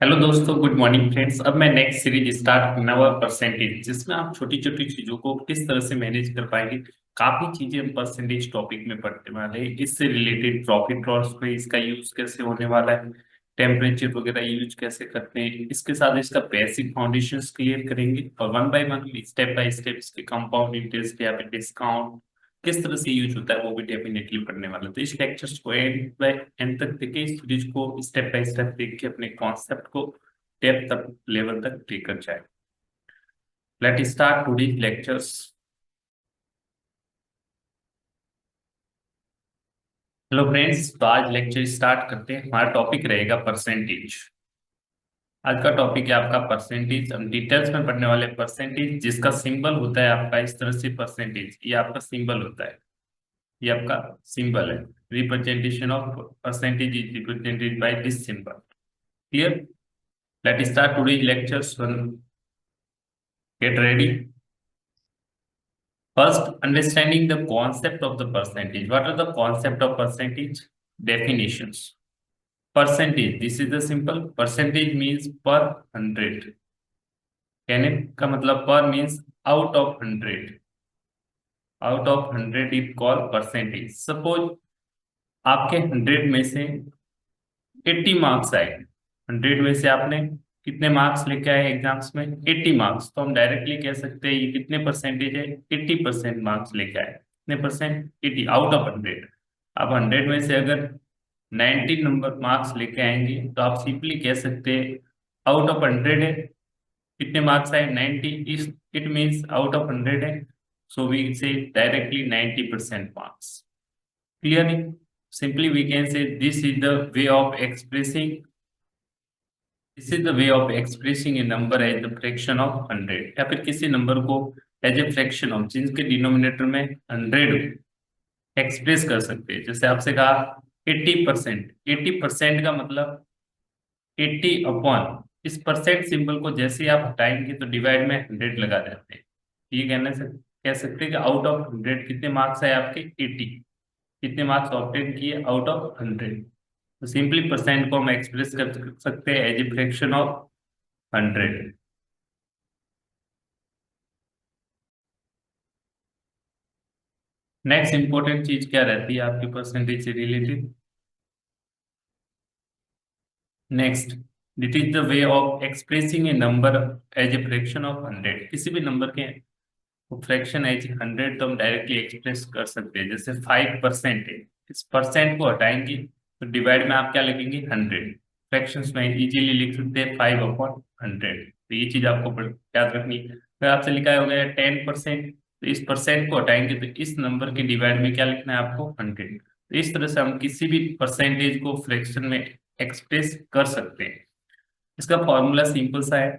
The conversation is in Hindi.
हेलो दोस्तों, गुड मॉर्निंग फ्रेंड्स। अब मैं नेक्स्ट सीरीज स्टार्ट करना हुआ परसेंटेज, जिसमें आप छोटी छोटी चीजों को किस तरह से मैनेज कर पाएंगे। काफी चीजें हम परसेंटेज टॉपिक में पढ़ने वाले हैं। इससे रिलेटेड प्रॉफिट लॉस में इसका यूज कैसे होने वाला है, टेम्परेचर वगैरह यूज कैसे करते हैं, इसके साथ इसका बेसिक फाउंडेशंस क्लियर करेंगे और one by one step by step इसके कंपाउंड इंटरेस्ट या फिर डिस्काउंट किस तरह से यूज होता है वो भी डेफिनेटली पढ़ने वाला है। तो इस लेक्चर्स को एंड बाय एंड तक देखे, इस सीरीज को स्टेप बाय स्टेप देख के अपने कॉन्सेप्ट को डेप्थ तक लेवल तक लेकर जाए। Let start today's lectures. Hello friends, तो आज लेक्चर स्टार्ट करते हैं। हमारा टॉपिक रहेगा परसेंटेज। आज का टॉपिक है आपका परसेंटेज। हम डिटेल्स में पढ़ने वाले परसेंटेज, जिसका सिंबल होता है आपका इस तरह से परसेंटेज। ये आपका सिंबल होता है, ये आपका सिंबल है। Representation of percentage is represented by this symbol. Clear? Let start today's lectures. Get ready. First, understanding the concept of the percentage. What are the concept of percentage? Definitions. Percentage. This is the simple. Percentage means per 100. कहने का मतलब per means out of 100. Out of 100 is called percentage. Suppose आपके 100 में से 80 मार्क्स आए। 100 में से आपने कितने मार्क्स लेके आए एग्जाम्स में? 80 मार्क्स। तो हम डायरेक्टली कह सकते हैं ये कितने परसेंटेज है? 80% मार्क्स लेके आए। कितने परसेंट? 80 out of 100। अब 100 में से अगर 90 नंबर मार्क्स लेके आएंगे तो आप सिंपली कह सकते हैं आउट ऑफ 100 है। कितने मार्क्स आए? 90। इस इट मीन्स आउट ऑफ 100 है, सो वी से directly 90% marks. Clear? Simply we can say this is the way of expressing, this is the way of expressing a number as the fraction of 100, या फिर किसी नंबर को एज ए फ्रैक्शन ऑफ, जिनके डिनोमिनेटर में 100 एक्सप्रेस कर सकते हैं। जैसे आपसे कहा 80%। 80% का मतलब 80 अपॉन, इस परसेंट सिंबल को जैसे ही आप हटाएंगे तो डिवाइड में 100 लगा देते हैं। ये कहने से कह सकते हैं कि आउट ऑफ 100 कितने मार्क्स आए आपके? 80। कितने मार्क्स ऑब्टेन किए आउट ऑफ 100? तो सिंपली परसेंट को हम एक्सप्रेस कर सकते हैं as a fraction of 100। Next important चीज क्या रहती है आपकी परसेंटेज से related? Next, that is the way of expressing a number as a fraction of 100। किसी भी नंबर के फ्रैक्शन एज 100 तो हम डायरेक्टली एक्सप्रेस कर सकते हैं। जैसे 5% है, इस परसेंट को हटाएंगे तो डिवाइड में आप क्या लिखेंगे? 100। फ्रैक्शंस में इजीली लिख सकते हैं 5/100। तो ये चीज आपको याद रखनी है। अगर आपसे लिखा हो गया 10%, तो इस परसेंट को हटाएंगे तो इस नंबर के डिवाइड में क्या लिखना है आपको? 100। तो इस तरह से हम किसी भी परसेंटेज को फ्रैक्शन में एक्सप्रेस कर सकते हैं। इसका फॉर्मूला सिंपल सा है।